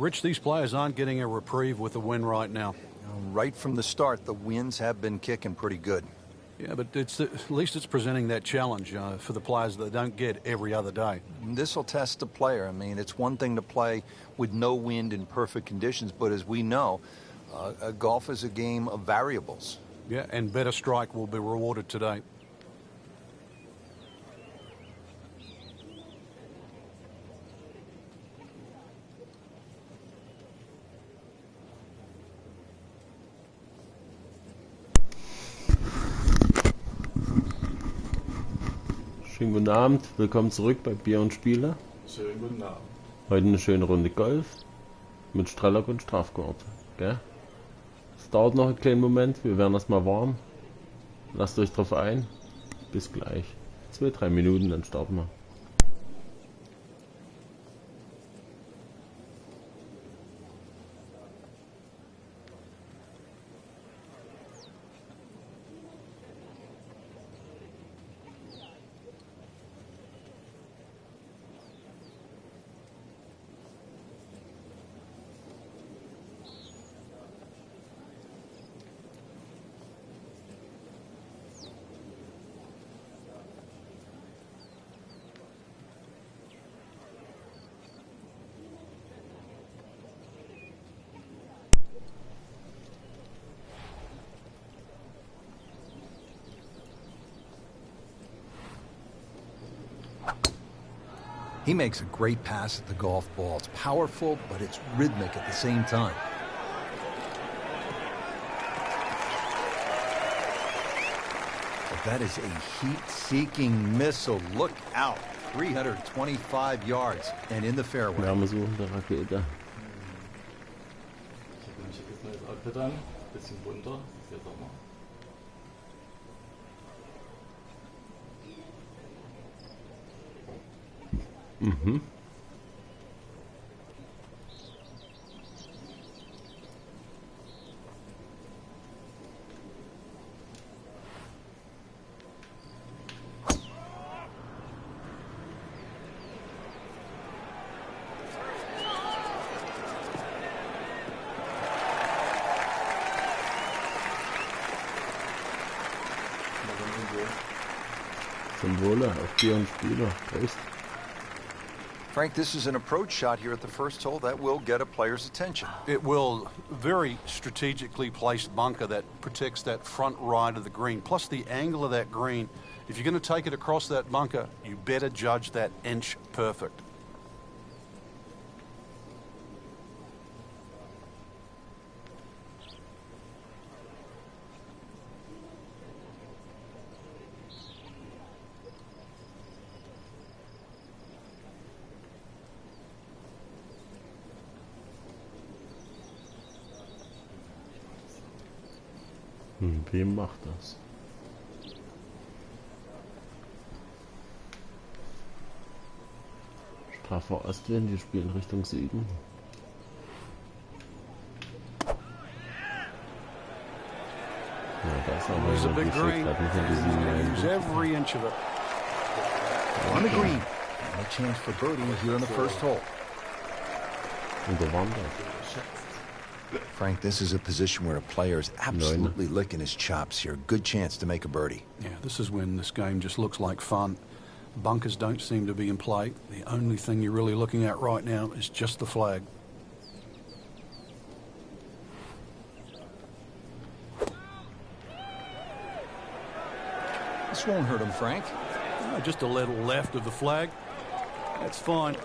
Rich, these players aren't getting a reprieve with the win right now. Right from the start, the winds have been kicking pretty good. Yeah, but at least it's presenting that challenge for the players that they don't get every other day. This will test the player. I mean, it's one thing to play with no wind in perfect conditions, but as we know, golf is a game of variables. Yeah, and better strike will be rewarded today. Schönen guten Abend, willkommen zurück bei Bier und Spiele. Schönen guten Abend. Heute eine schöne Runde Golf mit Strellock und Straffgurt. Gell? Es dauert noch einen kleinen Moment, wir werden erstmal warm. Lasst euch drauf ein. Bis gleich. 2-3 Minuten, dann starten wir. He makes a great pass at the golf ball. It's powerful, but it's rhythmic at the same time. But that is a heat-seeking missile. Look out. 325 yards and in the fairway. Wärmesuchende Rakete. Ich habe jetzt mal das Outfit an. Bisschen bunter. Ist ja Sommer. Mhm. Zum Wohle auf Bier und Spiele. Prost. Frank, this is an approach shot here at the first hole that will get a player's attention. It will. Very strategically placed bunker that protects that front right of the green, plus the angle of that green. If you're going to take it across that bunker, you better judge that inch perfect. Wem macht das? Straffer Ostwind, wir spielen Richtung Süden. Ja, das ist aber There's a so big green. Use every inch of it. On the green. And a chance for birdie here in the first hole. Und der wandert. Frank, this is a position where a player is absolutely licking his chops here. Good chance to make a birdie. Yeah, this is when this game just looks like fun. Bunkers don't seem to be in play. The only thing you're really looking at right now is just the flag. This won't hurt him, Frank. Just a little left of the flag. That's fine.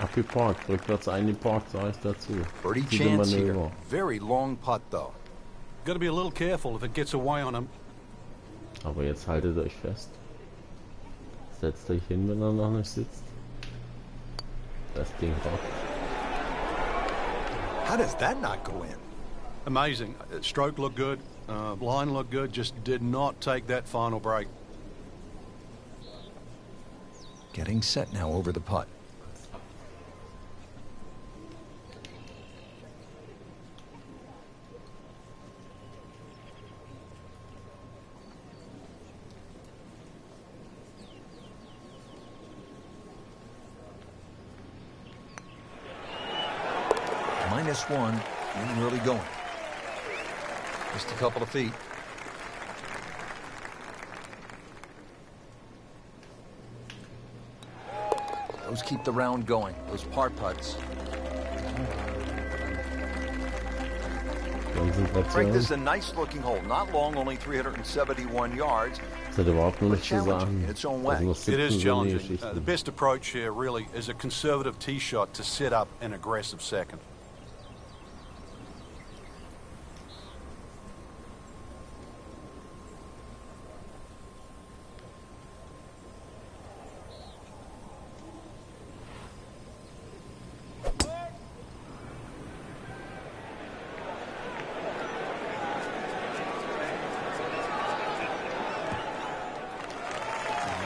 Abgeparkt, rückwärts eingeparkt, sage ich dazu. Birdie chance here. Very long putt, though. Got to be a little careful if it gets away on him. Aber jetzt haltet euch fest. Setzt euch hin, wenn er noch nicht sitzt. Das Ding rockt. How does that not go in? Amazing. Stroke looked good. Line looked good. Just did not take that final break. Getting set now over the putt. -1, and really going. Just a couple of feet. Those keep the round going, those par putts. Frank, this is a nice looking hole. Not long, only 371 yards. Das hat überhaupt noch nicht zu sagen. In its own way. It is challenging. The best approach here really is a conservative tee shot to set up an aggressive second.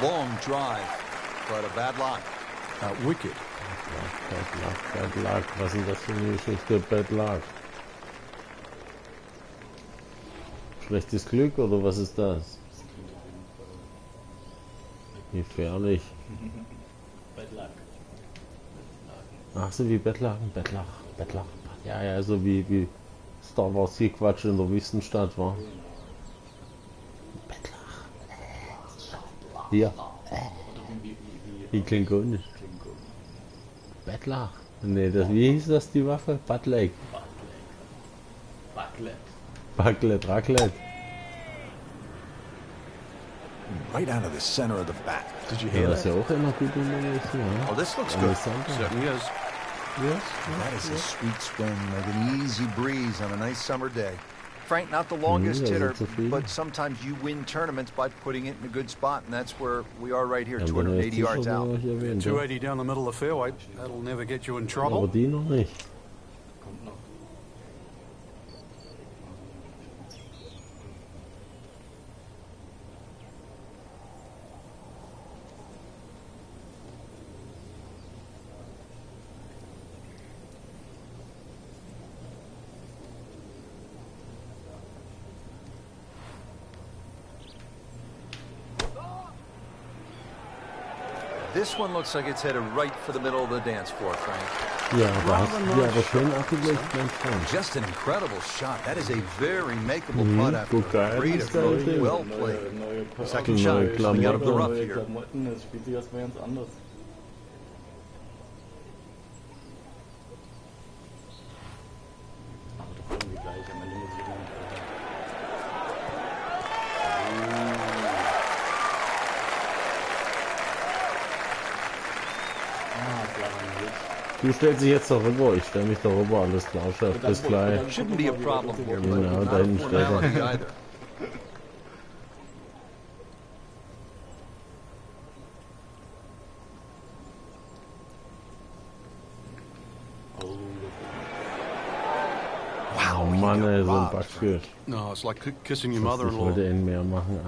Long drive, but a bad lie. Wicked. Bad luck. Was ist denn das für eine Geschichte? Bad luck. Schlechtes Glück oder was ist das? Gefährlich. Bad luck. Ach so, wie Bettlaken. Bettlach. Ja, ja, so wie Star Wars hier Quatsch in der Wüstenstadt war. Hier. Wie Klingonisch. Bettlach. Nee, wie hieß das, die Waffe? Buttleg. Raclette. Right out of the center of the bat. Did you Ja, hear das ist that? ja auch immer gut in der nächsten, ja. Oh, this looks good. Certainly is. Yes. That is a sweet swing, like an easy breeze on a nice summer day. Frank, not the longest also hitter, zufrieden. but sometimes you win tournaments by putting it in a good spot, and that's where we are right here, Ja, 280 yards out. 280 down the middle of the fairway. That'll never get you in Aber trouble. die noch nicht. Kommt noch. This one looks like it's headed right for the middle of the dance floor, Frank. Ja, da hast du dir aber schön abgelegt, mein Freund. Just an incredible shot. That is a very makeable putt after guck a an, great das approach. Geil. Well played. Neue Second Neue shot coming out of the Klamotten. rough neue here. Klamotten, das spielt sich erstmal ganz anders. Aber doch irgendwie gleich. Am Ende muss ich immer Du stellst dich jetzt darüber, ich stelle mich darüber, alles klar, Chef, bis gleich. Shouldn't be a problem here, but Genau, not a dahin stellt formality er. either. Oh Mann, ey, so ein Backfisch. No, it's like kissing your Ich mother-in-law. wollte ihn mehr machen.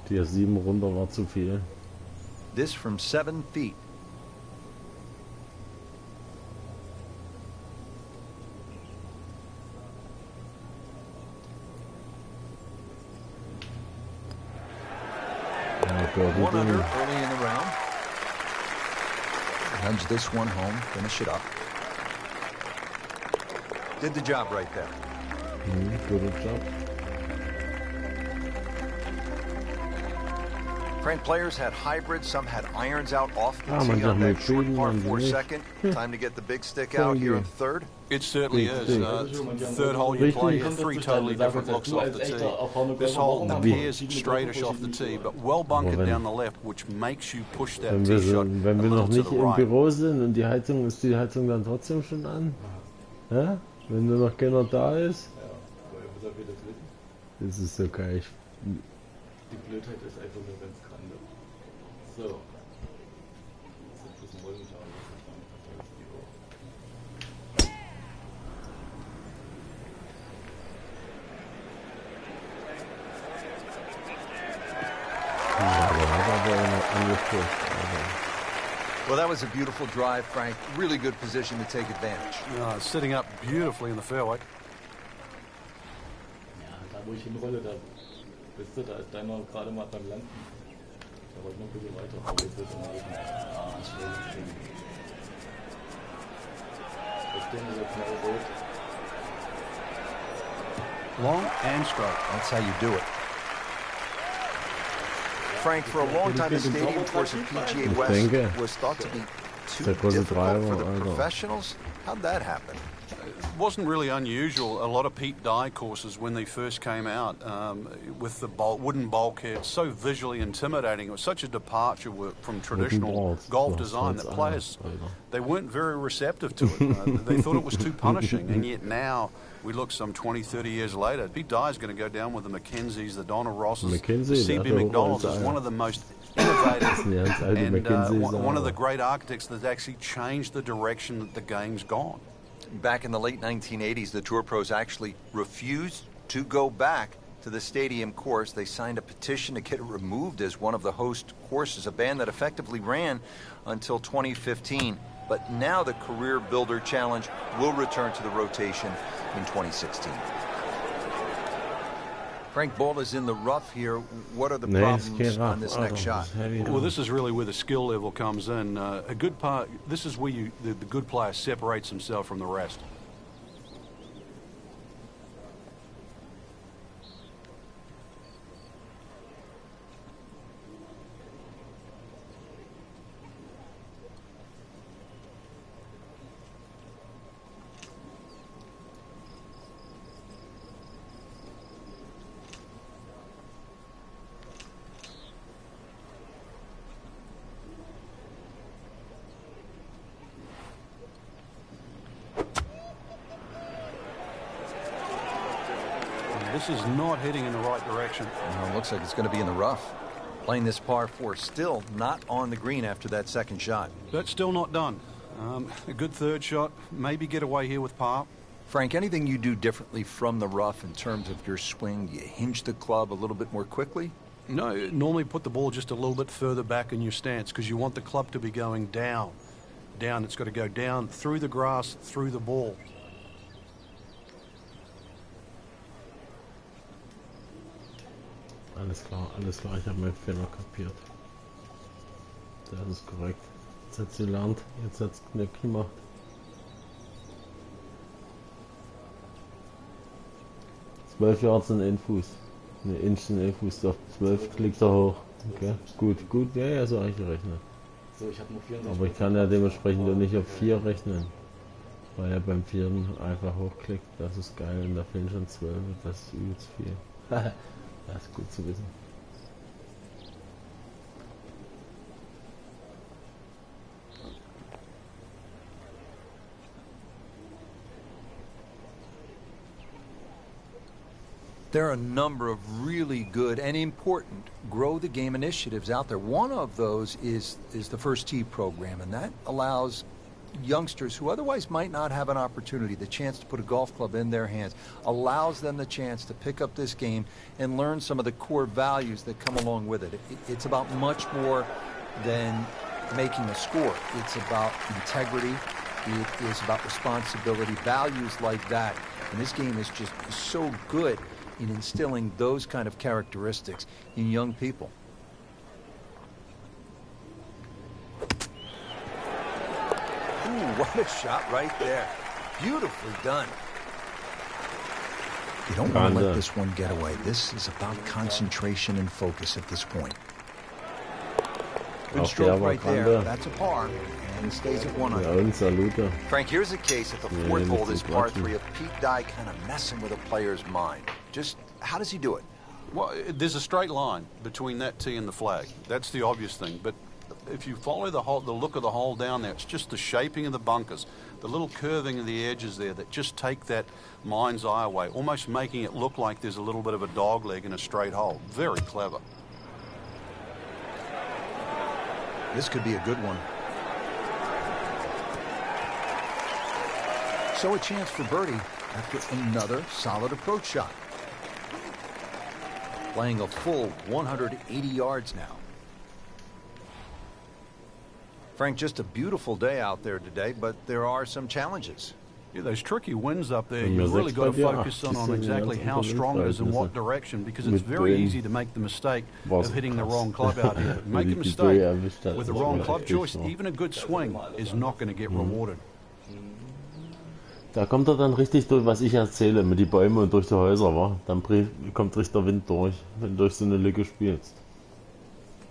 Die 7 runter war zu viel. This from 7 feet. One under early in the round. Nudge this one home, finish it up. Did the job right there. Guter Job. Frank, players had hybrids, some had irons out off the Ah, tee man sagt on mir that short Green, par man 4 nicht. second. Time to get the big stick out here in third. It certainly is. Third hole you play, three totally different looks off the tee. This hole appears straightish off the tee, but well bunkered down the left, which makes you push that tee shot a Wenn wir noch little to nicht the im right. Büro sind und die Heizung, ist die Heizung dann trotzdem schon an? Ja? Wenn nur noch keiner da ist? Ja, weil was soll wir das wissen? Das ist so geil. Die Blödheit ist einfach nur ganz grande. So. Jetzt ist das ein Rollenschau. Well, that was a beautiful drive, Frank. Really good position to take advantage. Sitting up beautifully in the fairway. Ja, da wo ich hinrolle, da wisst ihr, da ist deiner gerade mal beim Landen. Der rollt noch ein bisschen weiter. Aber jetzt wird es im Rücken. Ah, schön. Long and straight. That's how you do it. Frank, for a long time, the stadium course at PGA West was thought to be too difficult for the professionals. How'd that happen? It wasn't really unusual. A lot of Pete Dye courses, when they first came out, with the wooden bulkheads, so visually intimidating. It was such a departure from traditional golf design that players, they weren't very receptive to it. They thought it was too punishing, and yet now we look some 20, 30 years later, Pete Dye's going to go down with the Mackenzies, the Donald Rosses, the CB McDonald's as one of the most innovative and one of the great architects that actually changed the direction that the game's gone. Back in the late 1980s, the Tour Pros actually refused to go back to the stadium course. They signed a petition to get it removed as one of the host courses, a ban that effectively ran until 2015. But now the Career Builder Challenge will return to the rotation in 2016. Frank, ball is in the rough here. What are the problems on this next shot? Well, this is really where the skill level comes in. A good part. This is where the good player separates himself from the rest. This is not heading in the right direction. It looks like it's going to be in the rough. Playing this par 4, still not on the green after that second shot. That's still not done. A good third shot, maybe get away here with par. Frank, anything you do differently from the rough in terms of your swing? You hinge the club a little bit more quickly? No, normally put the ball just a little bit further back in your stance because you want the club to be going down. Down, it's got to go down through the grass, through the ball. Alles klar, ich habe meinen Fehler kapiert. Das ist korrekt. Jetzt hat sie gelernt, jetzt hat es Knick gemacht. 12 Yards in einen Fuß. Ne, Inch in einen Fuß, auf 12 klickt er hoch. Okay, gut, ja, so habe ich gerechnet. So, ich habe nur 64. Aber ich kann ja dementsprechend nicht auf 4 rechnen. Weil er beim 4. einfach hochklickt, das ist geil und da fehlen schon 12, das ist übelst viel. Das ist gut zu wissen. There are a number of really good and important grow the game initiatives out there. One of those is the First Tee program, and that allows youngsters who otherwise might not have an opportunity, the chance to put a golf club in their hands, allows them the chance to pick up this game and learn some of the core values that come along with it. It's about much more than making a score. It's about integrity. It is about responsibility, values like that. And this game is just so good in instilling those kind of characteristics in young people. What a shot right there. Beautifully done. You don't want to let this one get away. This is about concentration and focus at this point. Good stroke right there. That's a par. And it stays at 100. Frank, here's a case at the fourth hole, this par 3, of Pete Dye kind of messing with a player's mind. Just how does he do it? Well, there's a straight line between that tee and the flag. That's the obvious thing. But if you follow the look of the hole down there, it's just the shaping of the bunkers, the little curving of the edges there that just take that mind's eye away, almost making it look like there's a little bit of a dog leg in a straight hole. Very clever. This could be a good one. So a chance for birdie after another solid approach shot. Playing a full 180 yards now. Frank, just a beautiful day out there today, but there are some challenges. Yeah, those tricky winds up there, you've really got to focus on exactly how strong it is and what direction, because it's very easy to make the mistake of hitting the wrong club out here. Make a mistake with the wrong club choice, even a good swing is not going to get rewarded. Da kommt er dann richtig durch, was ich erzähle, mit die Bäume und durch die Häuser, wa? Dann kommt richtig der Wind durch, wenn du durch so eine Lücke spielst.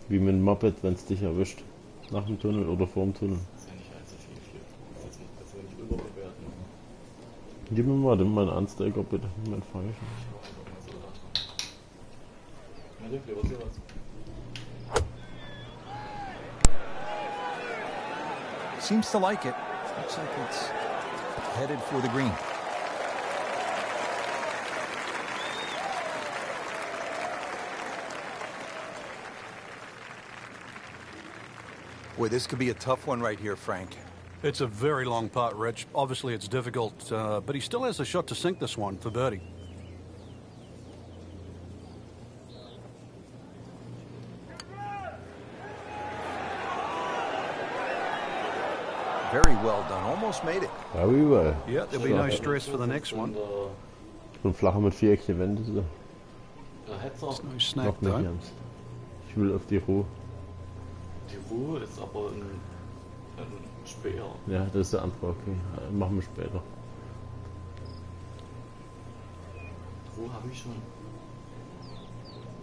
Wie mit dem Moped, wenn es dich erwischt. Nach dem Tunnel oder vor dem Tunnel. Das ist ja nicht allzu viel hier. Das will nicht überbewerten. Gib mir mal einen Anstecker bitte, mein Falschen. Na, Riffle, was ist hier was? Seems to like it. Looks like it's headed for the green. Boy, this could be a tough one right here, Frank. It's a very long putt, Rich. Obviously, it's difficult, but he still has a shot to sink this one for birdie. Very well done. Almost made it. Very well. Yeah, there'll be no stress for the next one. Und flacher mit Viereckchen Wände. There's no snack, Noch nicht though. ganz. Ich will auf die Ruhe. Die Ruhe ist aber ein Speer. Ja, das ist der andere, okay. Machen wir später. Ruhe habe ich schon.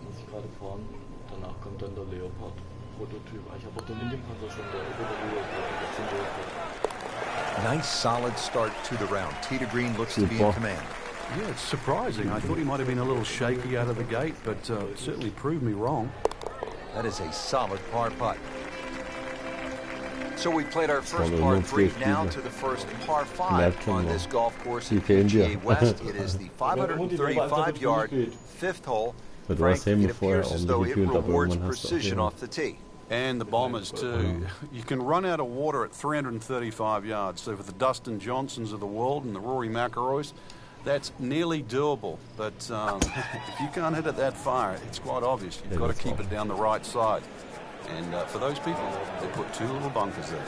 Muss ich gerade fahren. Danach kommt dann der Leopard. Prototyp. Ich habe auch den Indienpanzer schon, der über der Ruhe ist. Nice solid start to the round. Tee to green looks to be in Super. command. Yeah, it's surprising. I thought he might have been a little shaky out of the gate, but it certainly proved me wrong. That is a solid par putt. So we played our first Solid par move, 3, Steve. now to the first par 5 Merkt schon on mal. this golf course Die at fehlen dir. PGA West. It is the 535-yard fifth hole. Du Frank, hast Helme it vorher appears as though ordentlich it gefühlt, aber rewards irgendwann hast du auch precision wieder- off the tee. And the bombers too. You can run out of water at 335 yards. So for the Dustin Johnsons of the world and the Rory McIlroys, that's nearly doable. But if you can't hit it that far, it's quite obvious. You've got to keep it down the right side. And for those people, they put two little bunkers there.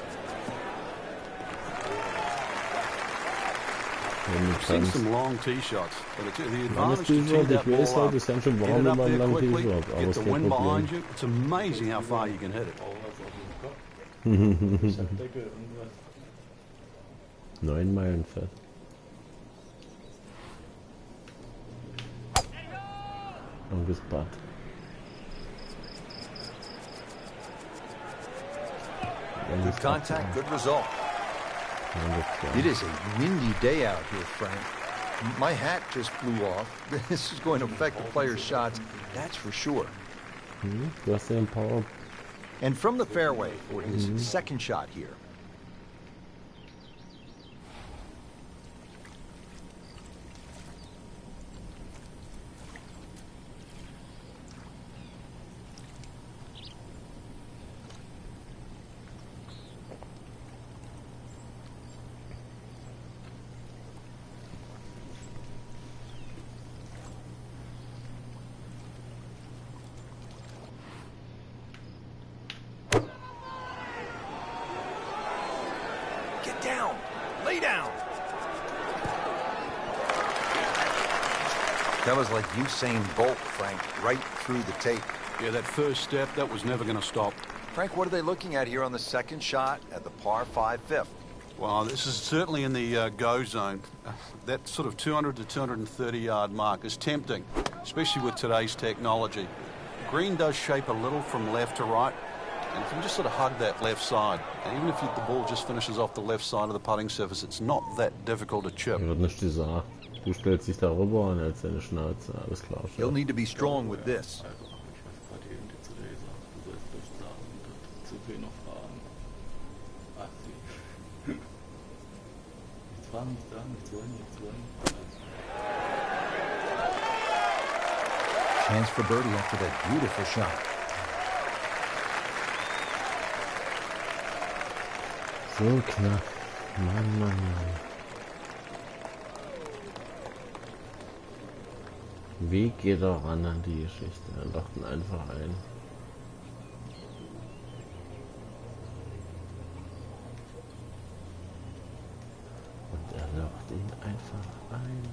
Wenn I've seen du some long tee shots, but the Langes advantage to tee T-Shirt, that ich weiß ball halt, up, ist ganz schön get warm it in up meinem there langen quickly, T-Shirt, aber get ist the kein wind behind Problem. you. It's amazing how far you can hit it. Auch was auf dem Kopf. Steckdecke, irgendwas. 9 Meilen fett. Langes Bad. Good contact, good result. Langes It is a windy day out here, Frank. My hat just flew off. This is going to affect the players' shots, that's for sure. Du hast ja ein paar. And from the fairway for his second shot here. Get down! Lay down! That was like Usain Bolt, Frank, right through the tape. Yeah, that first step, that was never going to stop. Frank, what are they looking at here on the second shot at the par 5 fifth? Well, this is certainly in the go zone. That sort of 200 to 230 yard mark is tempting, especially with today's technology. Green does shape a little from left to right, and if you just sort of hug that left side, and even if the ball just finishes off the left side of the putting surface, it's not that difficult to chip. Hier wird nicht gesagt. Du stellst dich darüber und hältst deine Schnauze. Alles klar. He'll need to be strong with this. Also, ich weiß gerade eben die zu lesen. Du sollst nicht sagen, dass zu viel noch fragen. Ach, sie. Nichts fragen, nichts sagen, nichts wollen, nichts wollen. Chance for birdie after that beautiful shot. So knapp. Mann, Mann, Mann. Wie geht er ran an die Geschichte? Er lockt ihn einfach ein. Und er lockt ihn einfach ein.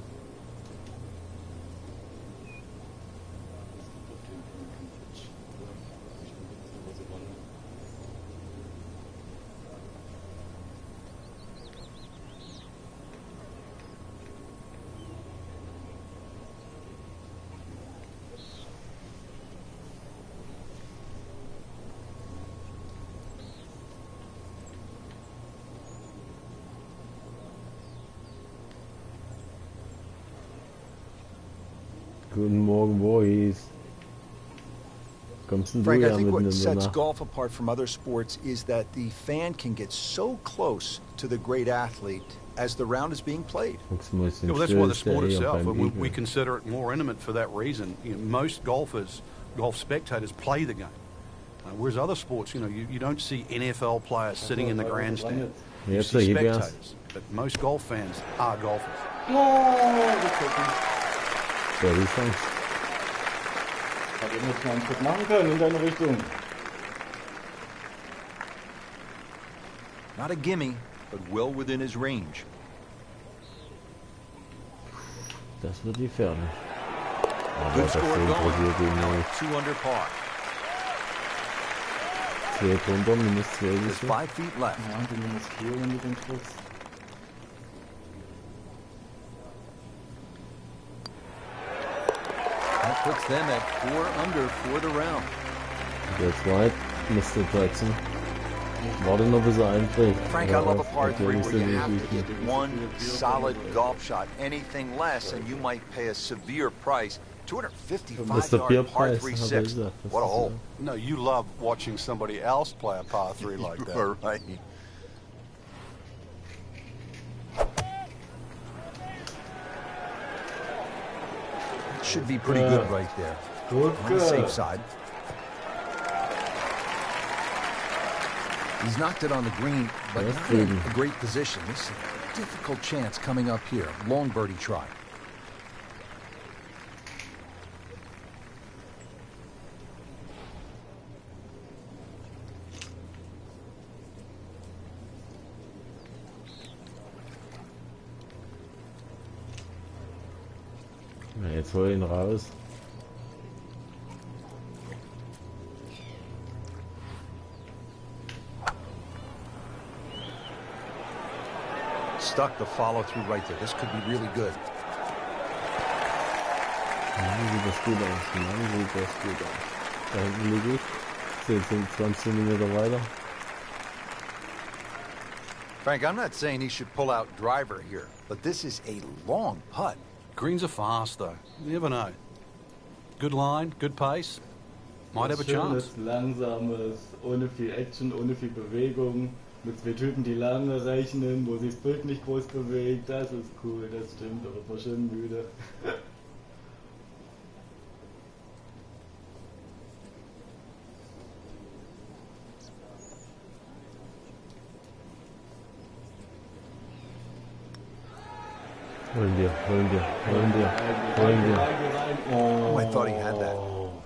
Guten Morgen, Boys. Kommst denn du Frank, I ja think mitten what in der sets Nacht? golf apart from other sports is that the fan can get so close to the great athlete as the round is being played. Yeah, well, that's why the sport itself, and we consider it more intimate for that reason. You know, most golf spectators play the game, whereas other sports, you don't see NFL players sitting in the grandstand. You Jetzt see ergebe er's. spectators, but most golf fans are golfers. Birdie Chance. Hat er noch mal einen Schritt machen können in deine Richtung. Not a gimme, but well within his range. Das wird gefährlich. Aber Good das score interessiert ihn going. Now nicht. 2 under par. 2 drunter, minus 2 There's siehst du? 5 feet left. Ja, und du minus 4, wenn du den triffst. That puts them at 4 under for the round. That's right, Mr. Jackson. Warte noch, bis er einträgt. Frank, I love a par 3 Natürlich where you sind have to die hit one solid golf shot. Anything less, and you might pay a severe price. Mr. 255-yard par Bierpreis, 3 hat er 6. gesagt. What a hole. No, you love watching somebody else play a par 3 like You that. are right. Should be pretty good right there. Gut On the safe side. He's knocked it on the green, but That's not in good. a great position. This is a difficult chance coming up here. Long birdie try. Na, jetzt hol ihn raus. Stuck the follow through right there. This could be really good. Wie sieht das gut aus? Wie sieht das gut aus? Da hinten liege ich. 10, 20 Zentimeter weiter. Frank, I'm not saying he should pull out driver here, but this is a long putt. Greens are fast, though. You never know. Good line, good pace. Might have a chance. Schönes, langsames, ohne viel Action, ohne viel Bewegung. Mit 2 Typen, die lange rechnen, wo sich das Bild nicht groß bewegt. Das ist cool, das stimmt, aber ich war schön müde. Holen dir, holen dir, holen dir, holen dir. Oh, I thought he had that.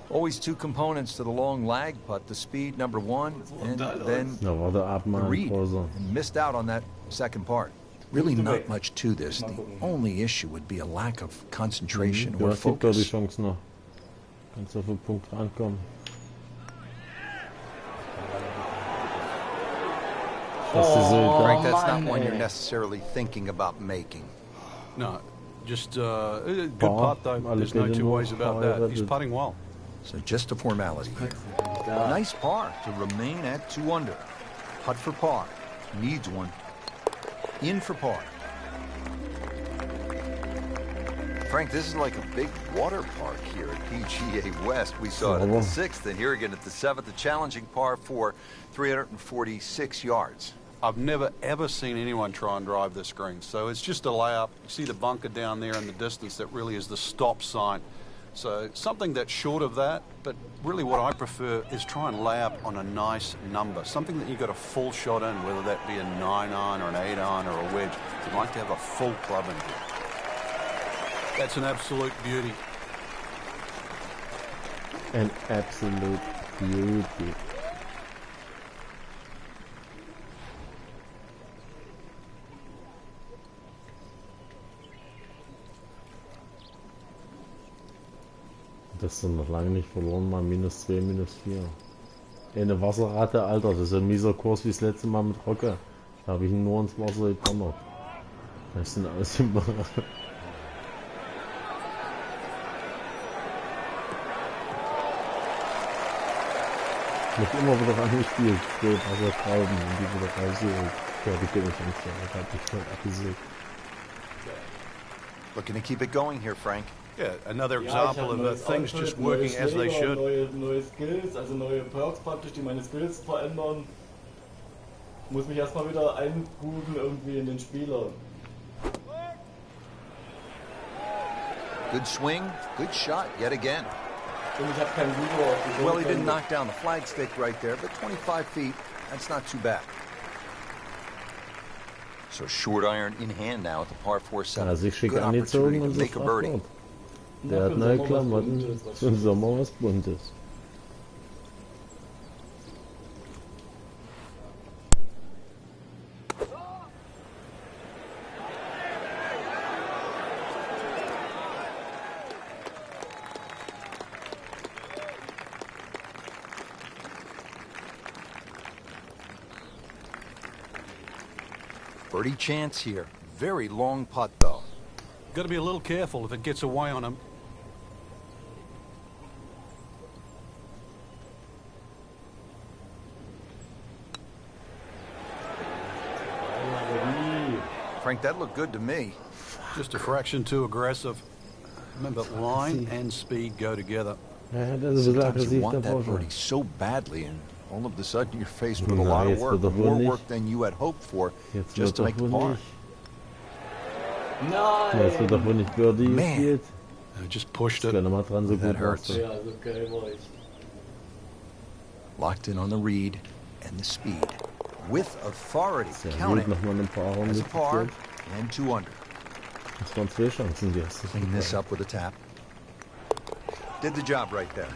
Always 2 components to the long lag putt. The speed, number 1, and then Na, warte ab the mal, read. Pause. And missed out on that second part. Really not much to this. The only issue would be a lack of concentration Du or hast die Birdie focus. Chance noch. Kannst auf den Punkt rankommen. Das ist so Frank, egal. that's not one you're necessarily thinking about making. No, just good Par. putt, though. Alle There's no Pläne two nur ways about Par that. He's gerettet. putting well. So just a formality here. Nice par to remain at 2 under. Putt for par. Needs one. In for par. Frank, this is like a big water park here at PGA West. We saw it at the 6th, and here again at the 7th, a challenging par for 346 yards. I've never, ever seen anyone try and drive this green. So it's just a layup. You see the bunker down there in the distance. That really is the stop sign. So something that's short of that, but really what I prefer is try and lay up on a nice number. Something that you got a full shot in, whether that be a 9-iron or an 8-iron or a wedge. You'd like to have a full club in here. That's an absolute beauty. An absolute beauty. Das ist doch noch lange nicht verloren, mal minus 2, minus 4. Eine Wasserratte, Alter, das ist ein mieser Kurs wie das letzte Mal mit Rocke. Da habe ich ihn nur ins Wasser gedonnert. Das sind alles immer. Mich immer wieder angespielt, so Wassertrauben und die wieder rausgeholt. Ja, die bin ich nicht so, das hat mich voll abgesägt. Looking to keep it going here, Frank. Yeah, another Ja, ich example habe of neues things Outfit, just neue working as they Schläger, should. neue Skills, also neue Perks praktisch, die meine Skills verändern. Muss mich erstmal wieder eingrooven irgendwie in den Spieler. Good swing, good shot yet again. Und ich habe keinen Video auf die Well, he didn't Grundbände. knock down the flagstick right there, but 25 feet, that's not too bad. So short iron in hand now at the par 4-7. Ja, sich schick Good angezogen opportunity to und so make a birdie. Straffgurt. Ja, Der für hat den neue Sommer was Klamotten, Buntes, was für den Schönes. Sommer was Buntes. Birdie chance here. Very long putt, though. Got to be a little careful if it gets away on him. Frank, that looked good to me. Just a fraction too aggressive. Remember, line and speed go together. Ja, das ist ein bisschen Sometimes you aggressiv want davor that schon. birdie so badly, and all of a sudden you're faced with a Na, lot of jetzt work, wird er wohl more nicht. work than you had hoped for, Jetzt just wird to doch make the wohl par. nicht. Jetzt wird doch wohl nicht Birdie Man. gespielt. Just pushed Ist it. gar nicht mal dran, so That gut hurts. warst du. Ja, so geil war ich. Locked in on the read and the speed. With authority, Sehr gut, counting nochmal ein paar Runden as a par gespielt. and 2 under. Das waren 2 Chancen, die hast du Clean this up with a tap. Did the job right there.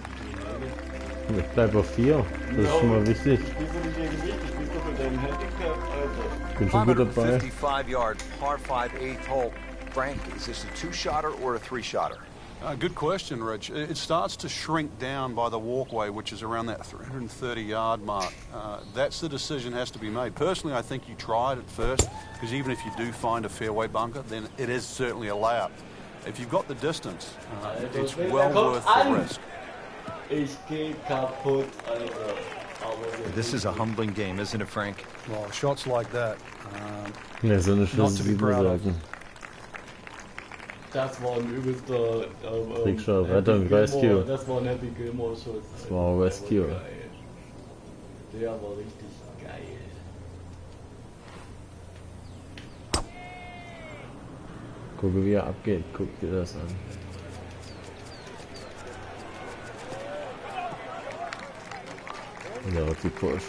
Ich bleib auf 4, das ist schon mal wichtig. Spielst du nicht gegen mich? Du spielst doch mit deinem Handicap, Alter. Ich bin schon gut dabei. 555 yards, par 5, 8th hole. Frank, is this a 2-shotter or a 3-shotter? Good question, Rich. It starts to shrink down by the walkway, which is around that 330-yard mark. That's the decision has to be made. Personally, I think you try it at first, because even if you do find a fairway bunker, then it is certainly a layup. If you've got the distance, it's well worth the risk. Ich geh kaputt, Alter. Aber This is a humbling game, isn't it, Frank? Well, shots like that, Ja, so eine Not Schüsse to be sieht man proud of. selten. das war ein übelster Trickshot, Happy Rettung, Gilmore. Rescue. Das war ein Happy Gilmore-Schuss. Das war ein Rescue. Der war richtig geil. Gucke, wie er abgeht. Guck dir das an. Und er hat gepusht.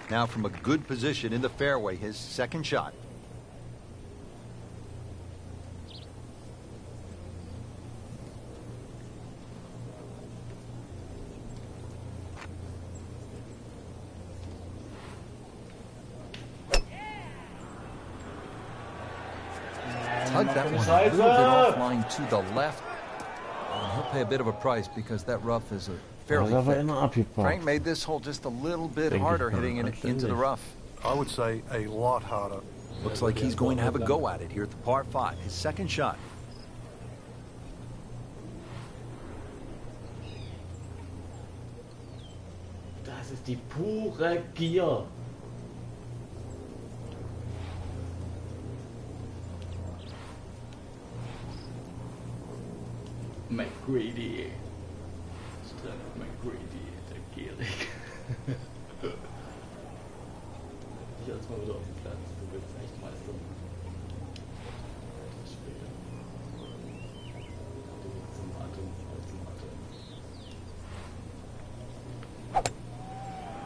Now from a good position in the fairway, his second shot. Tug that one a little bit offline to the left. And he'll pay a bit of a price because that rough is a fairly Da war thick. einer abgepackt. Frank made this hole just a little bit Denke ich harder mal, hitting it into the anständig. rough. I would say a lot harder. Looks like he's going to have a go at it here at the par 5. His second shot. Das ist die pure Gier. McGrady. Strellock McGrady, der Gierig. Ich jetzt mal wieder auf den Platz. Du willst echt Meister. Später. Du willst zum Atem, auf zum Atem.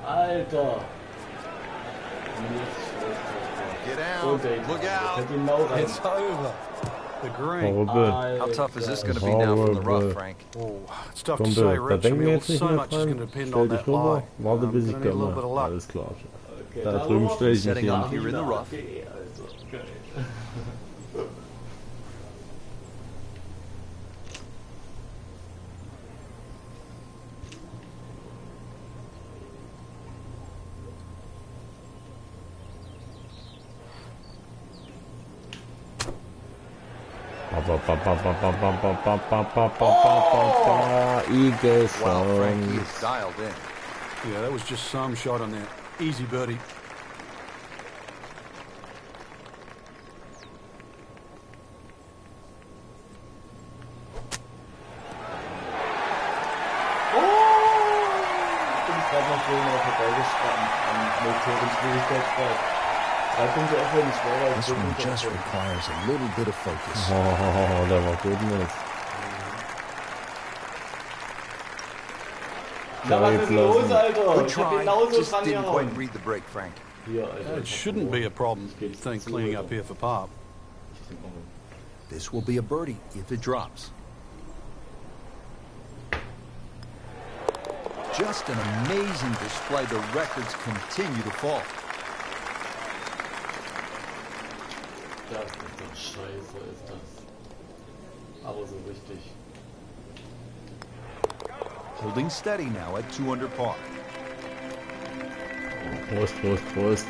Alter! Nicht schlecht. Get Und out. Look out. Hätte ihn Mau rein. It's over. The green. Horrible. How tough is this going to be now from the rough, Frank? Oh, it's tough to say, Kumpel, da Rich. I denken wir mean, jetzt nicht so mehr much is going to dran. depend Stell on dich that rüber, lie. warte bis ich Gonna need a little bit komme. of luck. Alles klar. Okay, Da drüben stelle ich mich Setting hin. up here in the rough. Okay, also, geil. Eagle Wow, Frank, he Song. is dialed in. Yeah, that was just some shot on there. Easy birdie. mal vorbeigeschrammt am Motorenschwierigkeitsgrad. 3 Punkte auch wenn es war, This one just requires a little bit of focus. Oh, der war gut mit. Na, was ist los, Alter? Good Ich hab try, genauso just dran didn't quite gehauen. read the break, Frank. Hier, Alter. It shouldn't be a problem, I think, cleaning up here for par. This will be a birdie if it drops. Just an amazing display. The records continue to fall. Das ist doch scheiße, ist das. Aber so richtig. Holding steady now at 2 under par. Prost, Prost, Prost.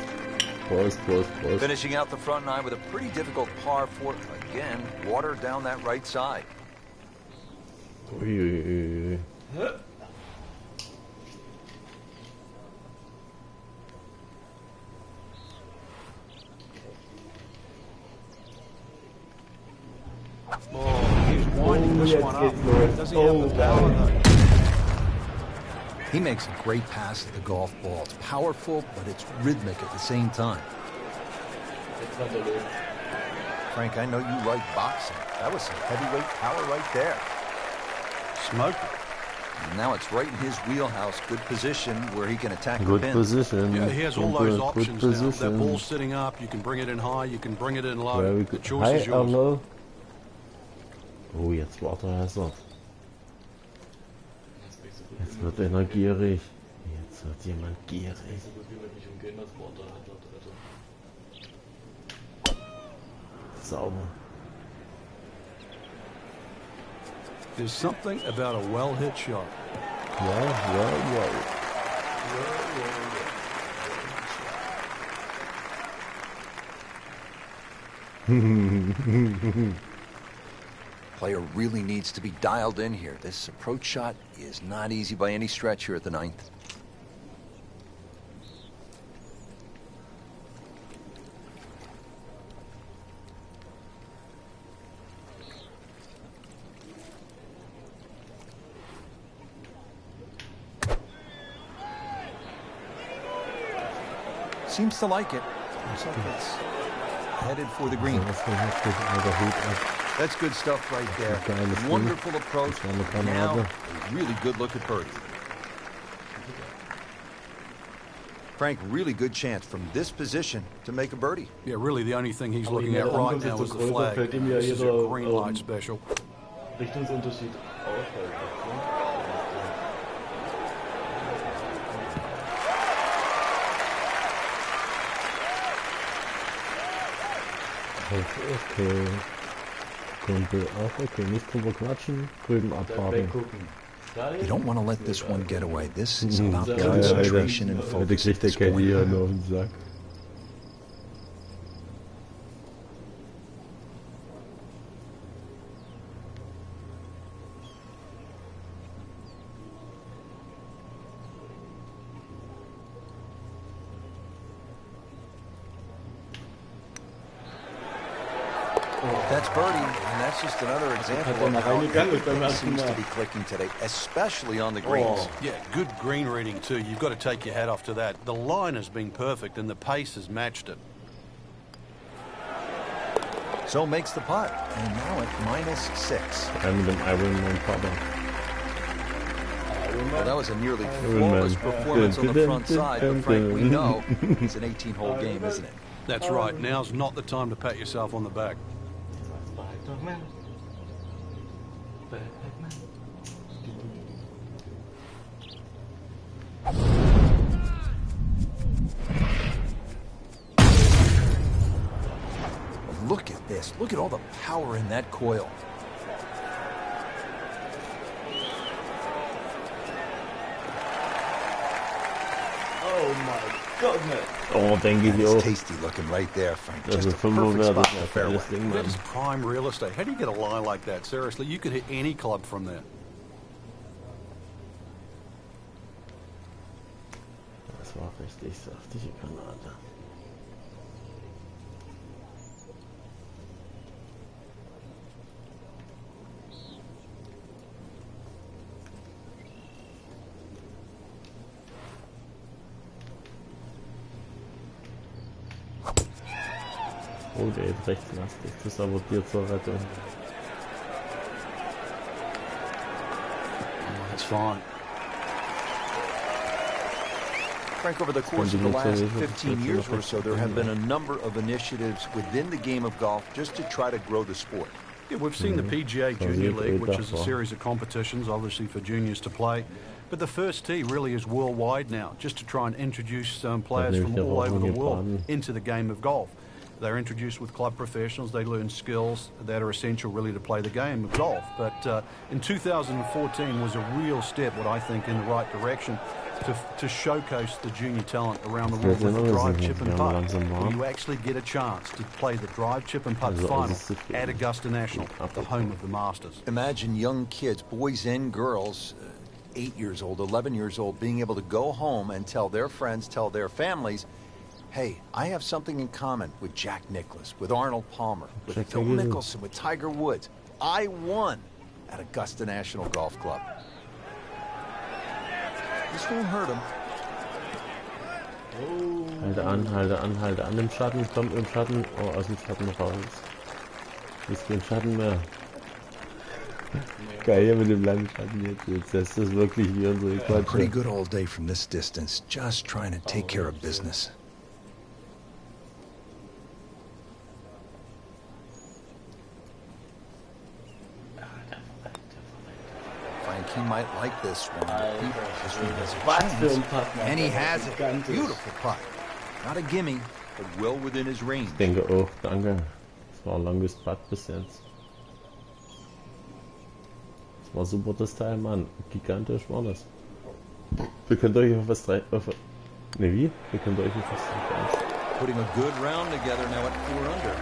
Prost, Prost, Prost. Finishing out the front nine with a pretty difficult par 4. Again, water down that right side. Uiuiui. Oh, he's winding this one up. Does he have the power, though? He makes a great pass at the golf ball. It's powerful, but it's rhythmic at the same time. Jetzt hat er los. Frank, I know you like boxing. That was some heavyweight power right there. Smoking. And now it's right in his wheelhouse. Good position where he can attack Good the pin. position. Yeah, he has all Simple, those good options now. That position. ball's sitting up. You can bring it in high. You can bring it in low. Very The good. choice Hi, is yours. Arno. Oh, jetzt Water Hazard. Jetzt wird einer gierig. Jetzt wird jemand gierig. So gut wie möglich umgehen, das Water hat der Dritte. Sauber. There's something about a well-hit shot. Ja. Player really needs to be dialed in here. This approach shot is not easy by any stretch here at the 9th. Seems to like it. Looks like it's headed for the green. Das war heftig, alter Hut ab. That's good stuff right there. Geiles Ding. Wonderful approach. Das war eine Now, Granate. a really good look at birdie. Frank, really good chance from this position to make a birdie. Yeah, really the only thing he's Aber looking je at mehr der right Anfang, now desto is the größer flag. fällt ihm ja This is a jeder green light special. Richtungsunterschied auf. Okay. Kumpel auch okay. Nicht drüber quatschen. Drüben abwarten. Weggucken. You don't want to let this one get away. This is about Ja, concentration and Heute focus at kriegt der this Caddy point. hier nur auf den Sack. That's birdie, and that's just another example of mal how reingegangen ist beim everything ersten seems to Mal. be clicking today, especially on the greens. Yeah, good green reading too. You've got to take your hat off to that. The line has been perfect and the pace has matched it. So makes the putt, and now at -6. Der mit dem Ironman Papa. Well, that was a nearly Ironman. flawless performance on the front side, but Frank, we know it's an 18-hole game, isn't it? That's right. Now's not the time to pat yourself on the back. Batman. Batman. Look at this. Look at all the power in that coil. Oh my goodness. Oh, denke ich It's auch. tasty looking right there, Frank. Das Just ist a perfect 5 spot wert, in the das fairway. geiles Ding, That Mann. is prime real estate. How do you get a lie like that? Seriously, you could hit any club from there. Das war richtig saftige Granate. Oh, der ist recht lastig. Das sabotiert zur Rettung. That's fine. Frank, over the course of the last 15 years or so, there have been a number of initiatives within the game of golf just to try to grow the sport. Yeah, we've seen the PGA Junior League, which is a series of competitions, obviously for juniors to play. But the first tee really is worldwide now, just to try and introduce players from all over the world into the game of golf. They're introduced with club professionals. They learn skills that are essential really to play the game of golf. But in 2014 was a real step, what I think, in the right direction to showcase the junior talent around the world with the drive, chip and putt. Where you actually get a chance to play the drive, chip and putt final at Augusta National, the home of the Masters. Imagine young kids, boys and girls, 8 years old, 11 years old, being able to go home and tell their friends, tell their families, hey, I have something in common with Jack Nicklaus, with Arnold Palmer, with Phil Mickelson, with Tiger Woods. I won at Augusta National Golf Club. This won't hurt him. Halte an, halte an, halte an im Schatten, komm im Schatten, oh, aus dem Schatten raus. Ist kein Schatten mehr. Geil hier mit dem langen Schatten jetzt ist das wirklich wie unsere Quatsche. Pretty good all day from this distance, just trying to take care of business. He might like this one. This one has a chance. And he has it. Beautiful putt. Not a gimme, but well within his range. Ich denke auch, danke. Das war ein langes Putt bis jetzt. Das war super, das Teil, Mann. Gigantisch war das. Wir können euch auf was 3... Ne, wie? Wir können euch auf was 3... Putting a good round together now at 4 under.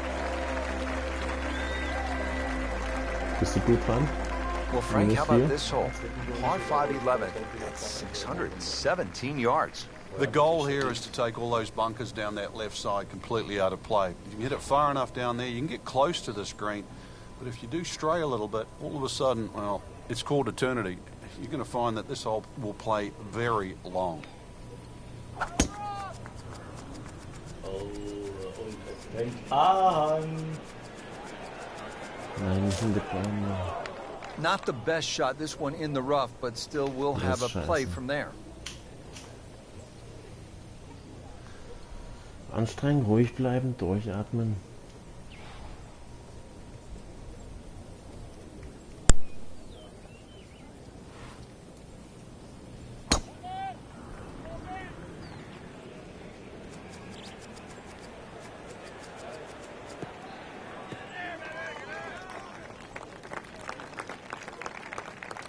Bist du gut dran? Well, Frank, how about this hole? Par 5-11 at 617 yards. The goal here is to take all those bunkers down that left side completely out of play. If you can hit it far enough down there, you can get close to this green. But if you do stray a little bit, all of a sudden, well, it's called eternity. You're going to find that this hole will play very long. Not the best shot, this one in the rough, but still will have a play from there. Anstrengen, ruhig bleiben, durchatmen.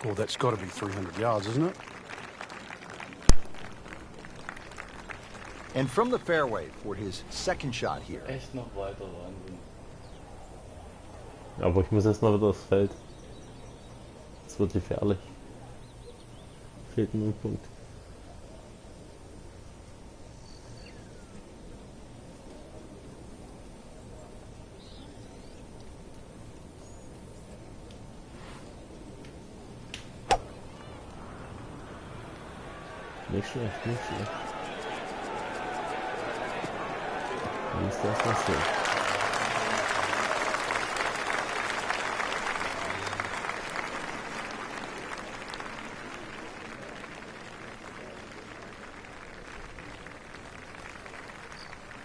Well, that's got to be 300 yards, isn't it? And from the fairway for his second shot here. Echt noch weiter, Wahnsinn. Aber ich muss erst mal wieder aufs Feld. Das wird gefährlich. Fehlt nur ein Punkt. Nicht schlecht, nicht schlecht. Dann ist das was schön.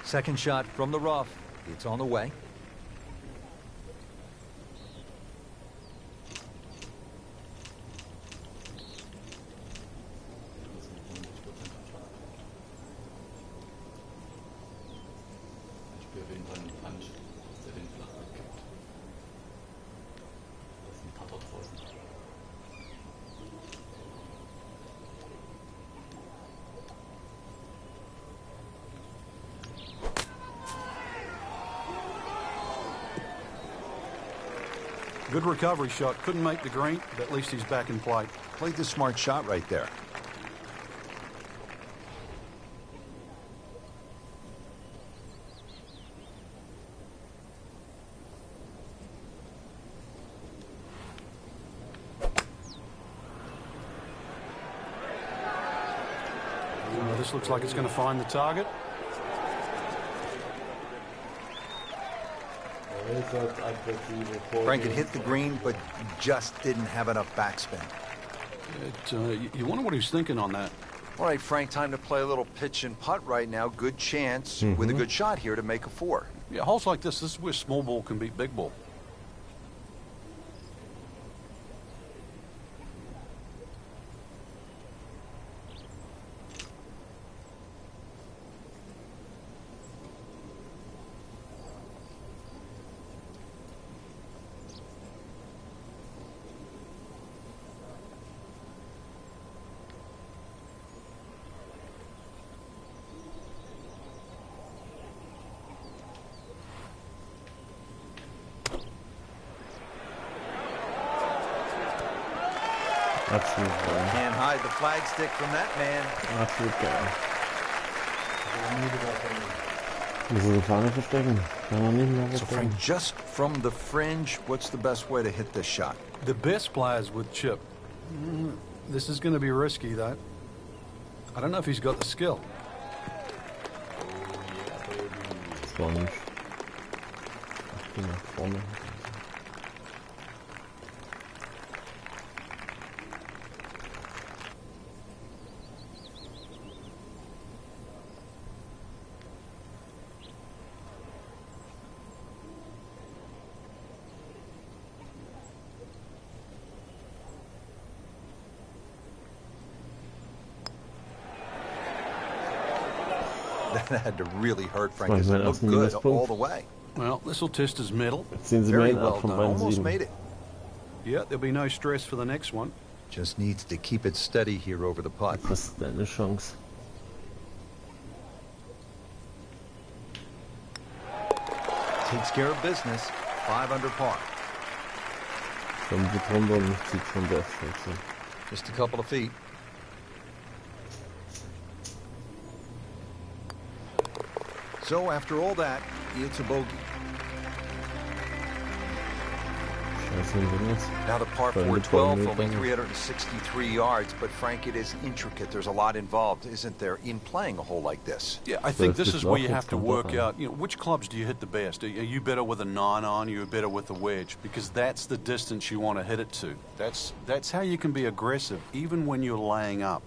Second shot from the rough. It's on the way. Good recovery shot. Couldn't make the green, but at least he's back in play. Played the smart shot right there. This looks like it's going to find the target. Frank had hit the green, but just didn't have enough backspin. You wonder what he's thinking on that. All right, Frank, time to play a little pitch and putt right now. Good chance with a good shot here to make a 4. Yeah, holes like this is where small ball can beat big ball. Absolut geil. Can't hide the flagstick from that man. Absolut geil. Müssen wir die Fahne verstecken? Kann man nicht mehr So Frank, just from the fringe, what's the best way to hit this shot? The best players with chip. This is going to be risky, though. I don't know if he's got the skill. Das war nicht. Ich bin nach vorne. That had to really hurt Frank. It looked good all the way. Well, this will test his mettle. Jetzt ziehen sie Very Main well ab von done. beiden Almost 7. made it. Yeah, there'll be no stress for the next one. Just needs to keep it steady here over the putt. Das ist deine Chance. Takes care of business. 5 under par. Dann wird runter und zieht von der Seite. Just a couple of feet. So after all that, it's a bogey. Scheiße, wenn jetzt. Now the par 4 12, only 363 yards, but Frank, it is intricate. There's a lot involved, isn't there, in playing a hole like this? Yeah, I think this is where you have to work Loch out, which clubs do you hit the best? Are you better with a 9-iron, are you better with a wedge? Because that's the distance you want to hit it to. That's how you can be aggressive, even when you're laying up.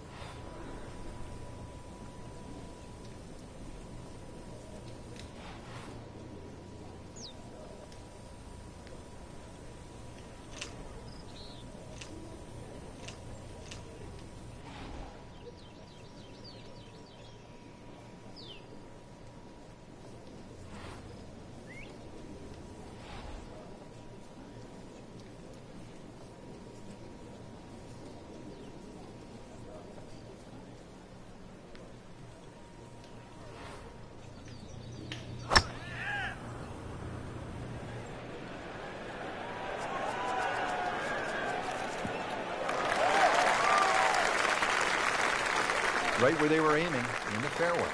Right where they were aiming, in the fairway.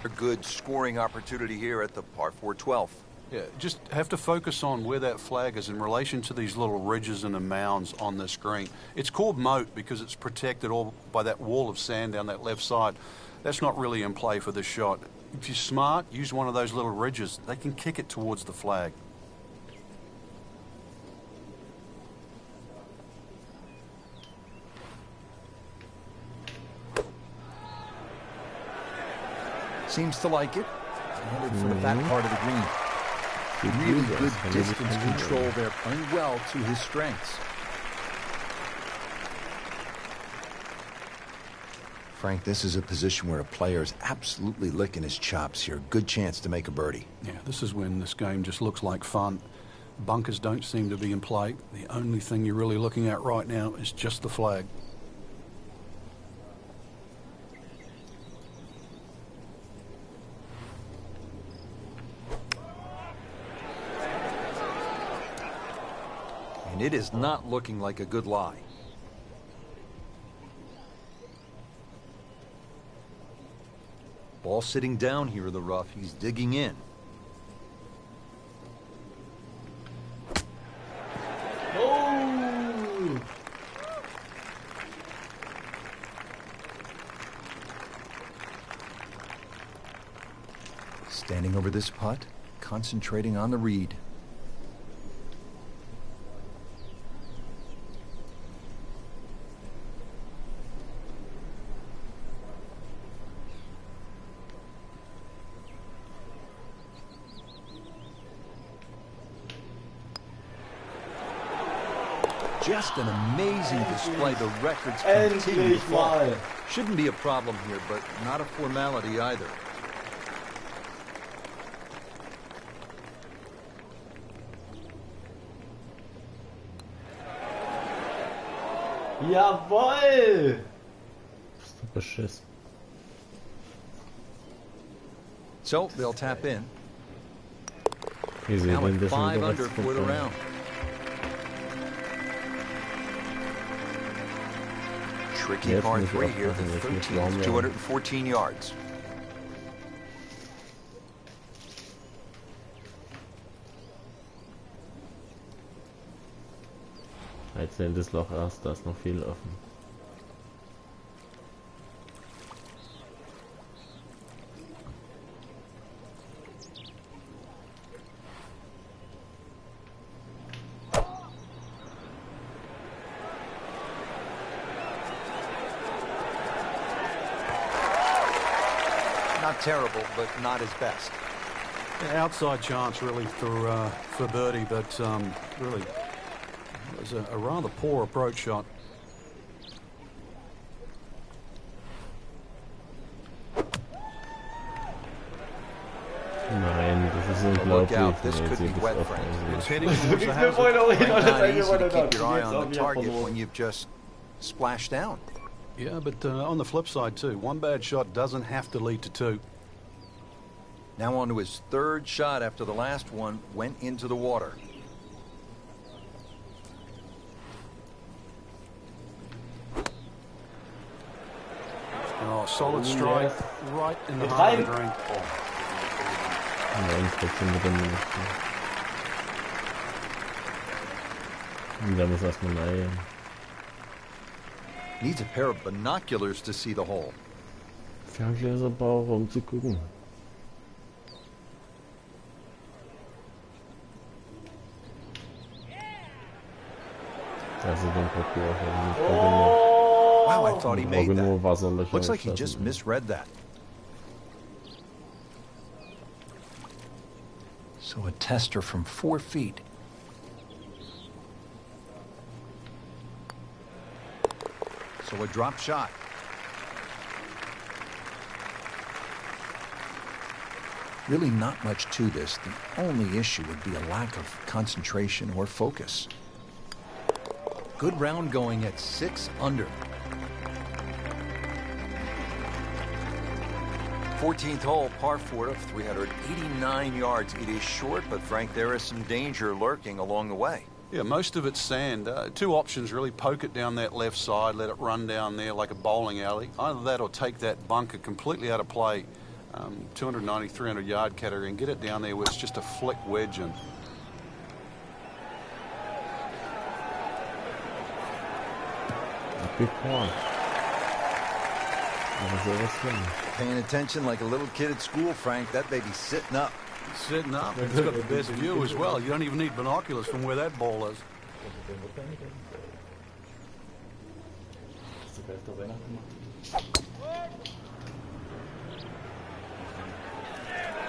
A good scoring opportunity here at the par 4 12. Yeah, just have to focus on where that flag is in relation to these little ridges and the mounds on this green. It's called moat because it's protected all by that wall of sand down that left side. That's not really in play for this shot. If you're smart, use one of those little ridges. They can kick it towards the flag. Seems to like it. Headed for the back part of the green. Really good distance control there, playing well to his strengths. Frank, this is a position where a player is absolutely licking his chops here. Good chance to make a birdie. Yeah, this is when this game just looks like fun. Bunkers don't seem to be in play. The only thing you're really looking at right now is just the flag. And it is not looking like a good lie. Ball sitting down here in the rough. He's digging in. Oh! Standing over this putt, concentrating on the read. Just an amazing display. The records continue to fall. Shouldn't be a problem here, but not a formality either. Jawohl! Super Schiss. So they'll tap in. Wie sie Now den at das 5 wieder under rechts for the bekommen. round. Tricky Jetzt par muss ich 3 here. The aufpassen, jetzt muss 13 warm is werden. 214 yards. Jetzt nennt das Loch erst, da ist noch viel offen. Not terrible, but not his best. Yeah, outside chance really for birdie, but really it was a rather poor approach shot. Nein, das ist Look unglaublich. out, this Nee, could be sieht das wet, offen Frank. aus. It's heading towards the Wir hazard. wollen auch hin, Not alles easy to eingewonnen keep your eye hat. on the target when you've just splashed down. Yeah, but on the flip side too, one bad shot doesn't have to lead to two. Now on to his third shot after the last one went into the water. Oh, solid strike right in the Mit heart rein. of the green. Nein, trotzdem mit dem nicht. Und der muss erstmal nein. Needs a pair of binoculars to see the hole. Ferngläser brauche, um zu gucken. Also den Parcours hat nicht Wow, I thought he made nur that. Wasserlöcher. Looks like he entlassen. just misread that. So a tester from 4 feet. So a drop shot. Really not much to this. The only issue would be a lack of concentration or focus. Good round going at 6 under. 14th hole, par 4 of 389 yards. It is short, but Frank, there is some danger lurking along the way. Yeah, most of it's sand. Two options really: poke it down that left side, let it run down there like a bowling alley. Either that or take that bunker completely out of play, 290, 300 yard category, and get it down there where it's just a flick wedge in. Big one. Aber sowas von. Paying attention like a little kid at school, Frank. That baby's sitting up. Sitting up, it's got the best view as well. You don't even need binoculars from where that ball is. Hast du beste Weihnachten gemacht?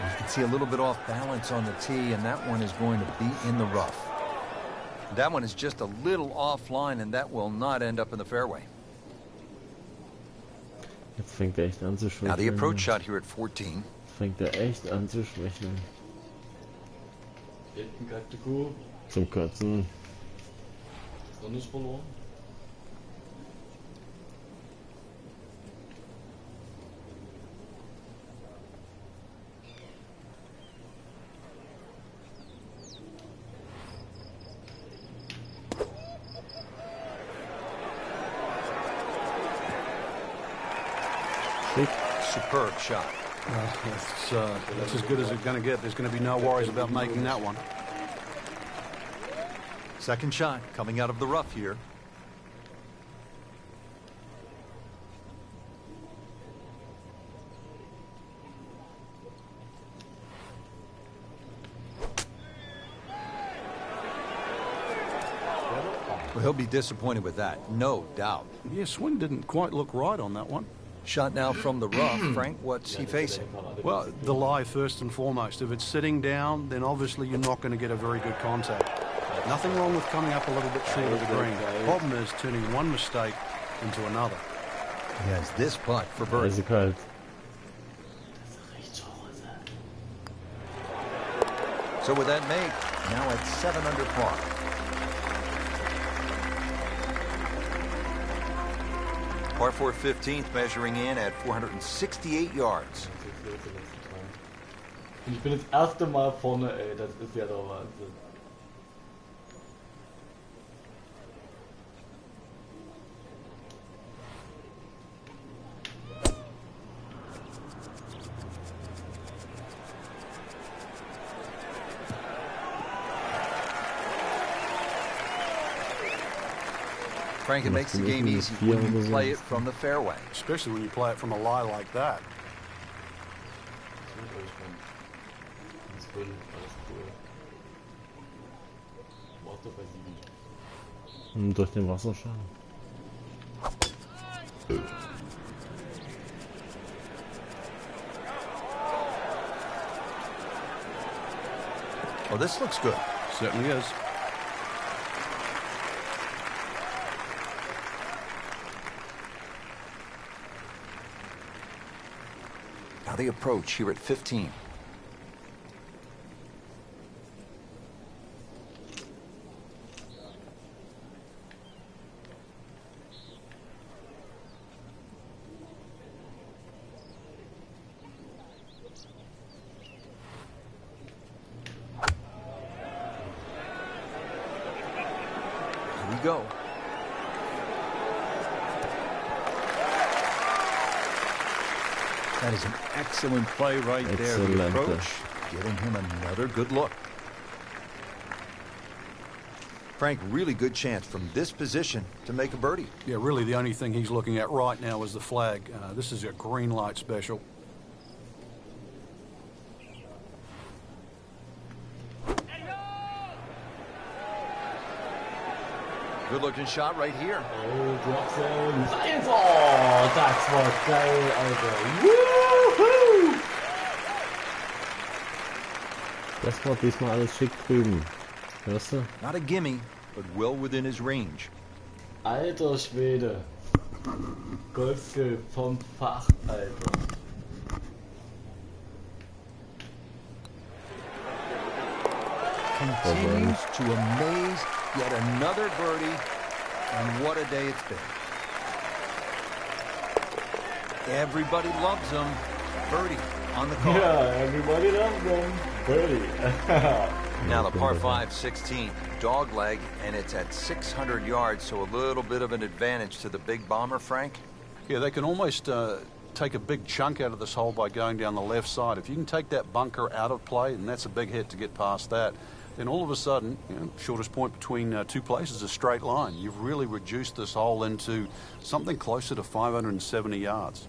You can see a little bit off balance on the tee, and that one is going to be in the rough. That one is just a little offline, and that will not end up in the fairway. Jetzt fängt er echt an zu schwächeln. Now the approach shot here at 14. Jetzt fängt er echt an zu schwächeln. Hinten greift die Kuh. Zum Kotzen. Ist noch nicht verloren. Superb shot. That's as good as it's going to get. There's going to be no worries about making that one. Second shot coming out of the rough here. Well, he'll be disappointed with that, no doubt. Yeah, swing didn't quite look right on that one. Shot now from the rough. Frank, what's he facing? Well, the lie first and foremost. If it's sitting down, then obviously you're not going to get a very good contact. Nothing wrong with coming up a little bit short of the green. The problem is turning one mistake into another. He has this putt for birdie. Eisekalt. So with that make, now at 7 under par. Par 4 15th, measuring in at 468 yards. Ich bin das erste Mal vorne, ey, das ist ja der Wahnsinn. Frank, it makes the game easy when you play it from the fairway. Especially when you play it from a lie like that. Durch den Wasserschaden. Oh, this looks good. Certainly is. Now the approach here at 15. Here we go. That is an excellent play right there. The approach, giving him another good look. Frank, really good chance from this position to make a birdie. Yeah, really the only thing he's looking at right now is the flag. This is a green light special. Good looking shot right here. Oh, Dropzone. Oh, das war geil, Alter. Woohoo! Das war diesmal alles schick drüben. Hörst du? Not a gimme, but well within his range. Alter Schwede. Golfskill vom Fach, Alter. Continues to amaze. Yet another birdie, and what a day it's been. Everybody loves him. Birdie on the card. Yeah, everybody loves them. Birdie. Now the par 5 16th, dog leg, and it's at 600 yards, so a little bit of an advantage to the big bomber, Frank. Yeah, they can almost take a big chunk out of this hole by going down the left side. If you can take that bunker out of play, and that's a big hit to get past that, then all of a sudden, shortest point between two places is a straight line. You've really reduced this hole into something closer to 570 yards.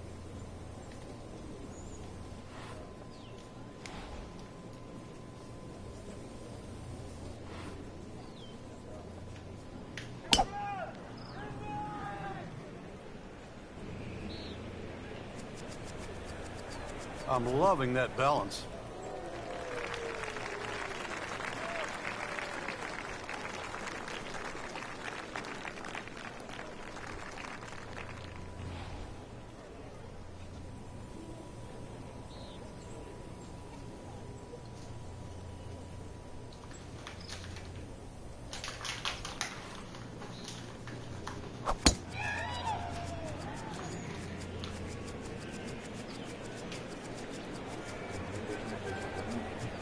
I'm loving that balance.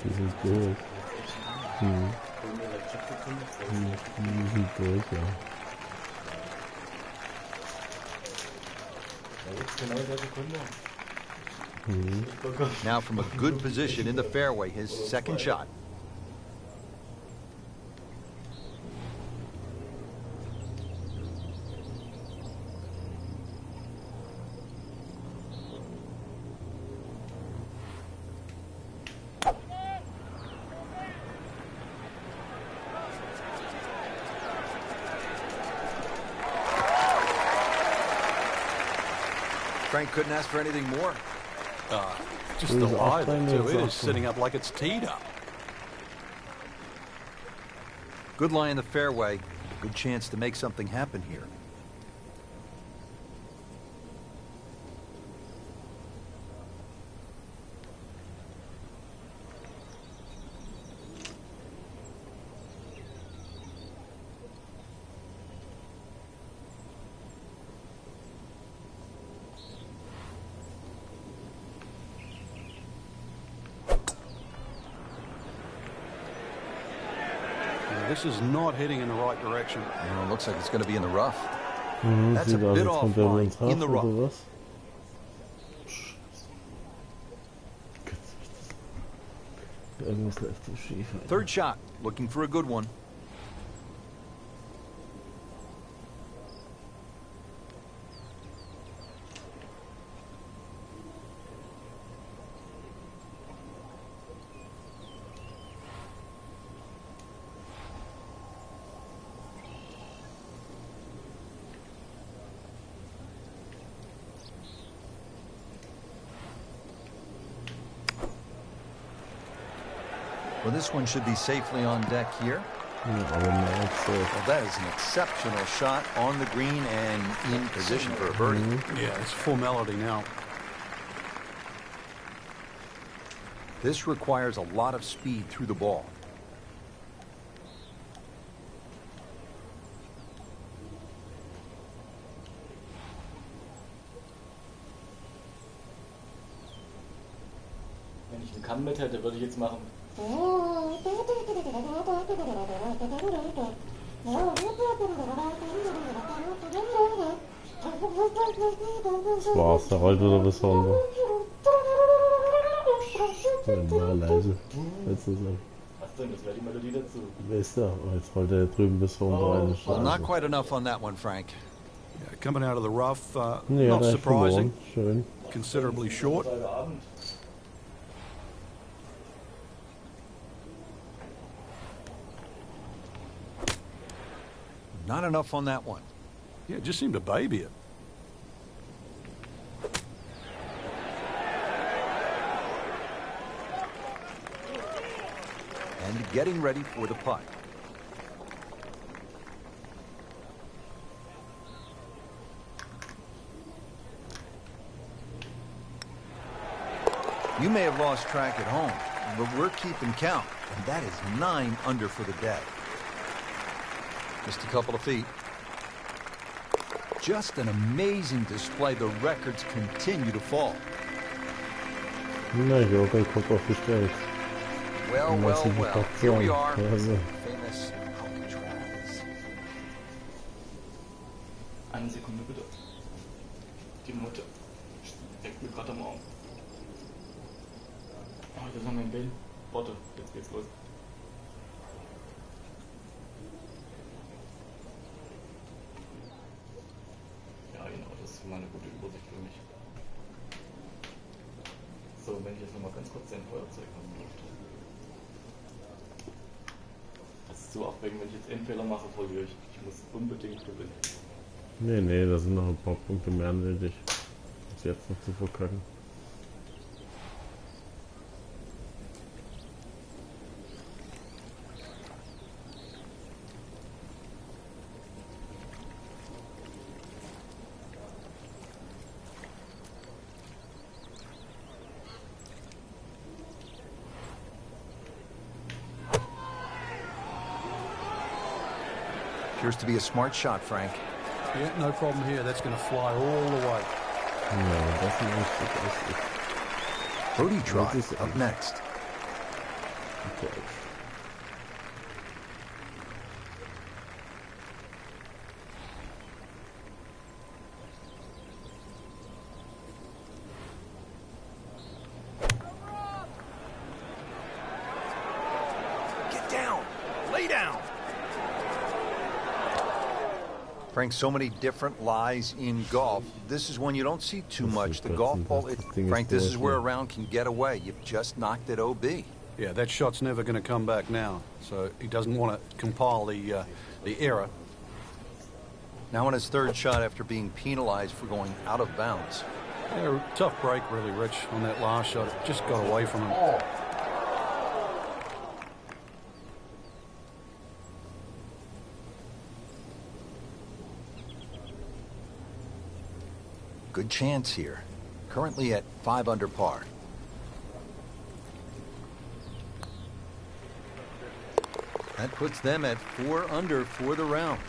Die sind durch. Die sind durch, ja. Now from a good position in the fairway, his second shot. Frank couldn't ask for anything more. Just It the is lie up, there, then too. it's It up. is sitting up like it's teed up. Good lie in the fairway. Good chance to make something happen here. This is not heading in the right direction. It looks like it's going to be in the rough. Mhm, That's a sieht aus, bit als kommt er offline ins Haus in the rough. oder was? Irgendwas läuft so schief. Alter. Third shot, looking for a good one. Well, this one should be safely on deck here. Ja, aber mehr als so. Well, that is an exceptional shot on the green and in position for a birdie. Yeah, it's formality now. This requires a lot of speed through the ball. Wenn ich einen Kamm mit hätte, würde ich jetzt machen. Das war's, der rollt wieder bis runter. Ja, war leise. Willst du sagen? Was denn? Das wäre die Melodie dazu. Weißt du, aber jetzt rollt er drüben bis runter rein. Well, not quite enough on that one, Frank. Yeah, coming out of the rough, Ja, not da ist surprising. verloren. Schön. Considerably short. Heute Abend. Not enough on that one. Yeah, just seemed to baby it. And getting ready for the putt. You may have lost track at home, but we're keeping count, and that is 9 under for the day. Just a couple of feet. Just an amazing display. The records continue to fall. Na, Joker kommt auf die Stelle. Well, well, Massive well. Here we are. Also. Famous Alcatraz. Eine Sekunde bitte. Die Mutter denkt mir gerade am Arm. Oh, das haben wir ein Bein. Warte, jetzt geht's los. Ja, genau, das ist mal eine gute Übersicht für mich. So, wenn ich jetzt nochmal ganz kurz dein Feuerzeug haben dürfte. Das ist so aufregend, wenn ich jetzt einen Fehler mache, verliere ich. Ich muss unbedingt gewinnen. Nee, nee, da sind noch ein paar Punkte mehr nötig. Das jetzt noch zu verkacken. Appears to be a smart shot, Frank. Yeah, no problem here. That's going to fly all the way. Ja, das ist echt. Birdie try This is up next. Okay. Get down. Lay down. Frank, so many different lies in golf. This is one you don't see too much. The golf ball, Frank, this is where a round can get away. You've just knocked it OB. Yeah, that shot's never going to come back now. So he doesn't want to compile the error. Now on his third shot after being penalized for going out of bounds. Yeah, tough break really, Rich, on that last shot. It just got away from him. Good chance here. Currently at 5 under par. That puts them at 4 under for the round.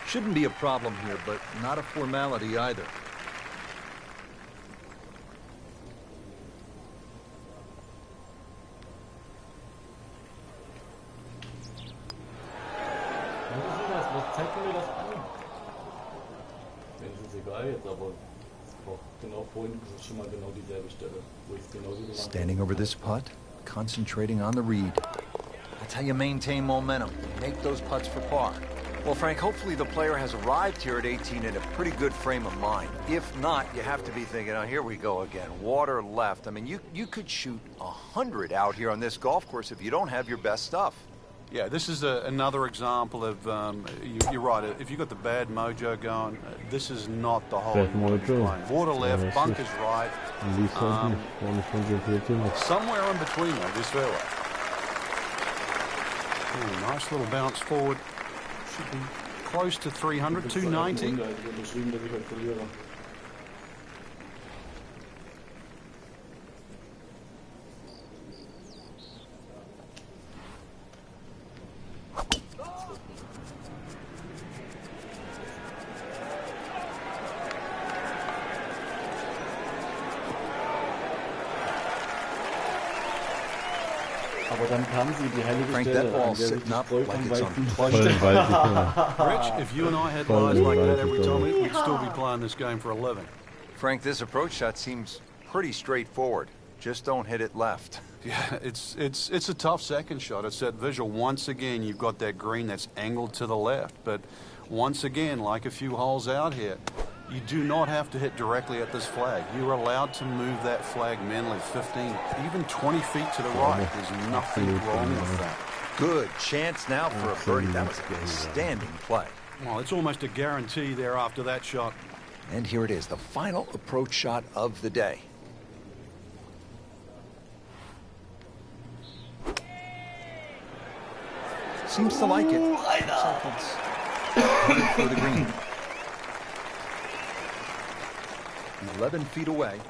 Shouldn't be a problem here, but not a formality either. Was zeigt mir das an? Das ist egal jetzt, aber genau vorhin ist es schon mal genau dieselbe Stelle, wo ich es genauso gemacht habe. Standing over this putt, concentrating on the read. That's how you maintain momentum. Make those putts for par. Well, Frank, hopefully the player has arrived here at 18 in a pretty good frame of mind. If not, you have to be thinking, oh, here we go again. Water left. I mean, you could shoot 100 out here on this golf course if you don't have your best stuff. Yeah, this is another example of, you're right, if you've got the bad mojo going, this is not the hole you want to be playing. Water left, bunkers right. Somewhere in between though, this fairway. Ooh, nice little bounce forward. Should be close to 300, 290. Aber dann kam sie, die heilige Frank, Stelle, that ball an der sich sitting die up like it's on Spreuchen Rich, if you and I had lives like that every time, we'd still be playing this game for a living. Frank, this approach shot seems pretty straightforward. Just don't hit it left. Yeah, it's a tough second shot. It's that visual. Once again, you've got that green that's angled to the left. But once again, like a few holes out here, you do not have to hit directly at this flag. You're allowed to move that flag mentally 15, even 20 feet to the right. There's nothing wrong with that. Good chance now for a birdie. That was a standing play. Well, it's almost a guarantee there after that shot. And here it is, the final approach shot of the day. Seems to like it. Looks like it's for the green. 11 feet away.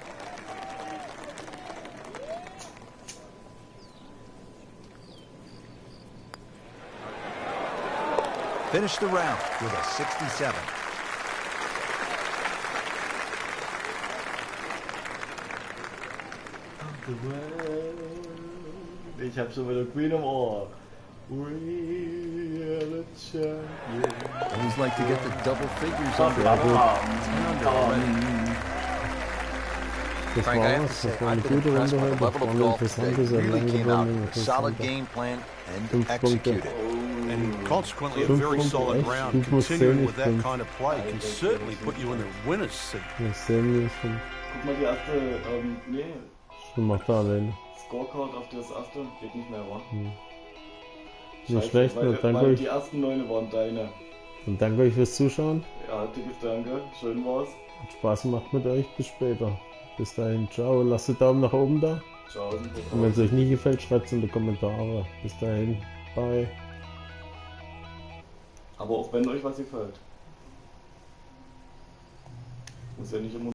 Finished the round with a 67. Ich hab schon wieder Queen im Ohr. We are the champions. Always like to get the double figures under. 10 under already. Frank, I have to say, I've been impressed by the level of golf today. Really came out with a solid game plan and executed. And consequently, a very solid round. Continuing with that kind of play can certainly put you in the winner's seat. Guck mal, die erste, alleine. Scorecard auf das erste geht nicht mehr, wa? Nicht schlecht, und danke weil euch. die ersten 9 waren deine. Und danke euch fürs Zuschauen. Ja, dickes Danke, schön war's. Hat Spaß gemacht mit euch, bis später. Bis dahin, ciao, lasst den Daumen nach oben da. Ciao. Und wenn es euch nicht gefällt, schreibt es in die Kommentare. Bis dahin, bye. Aber auch wenn euch was gefällt. Muss ja nicht immer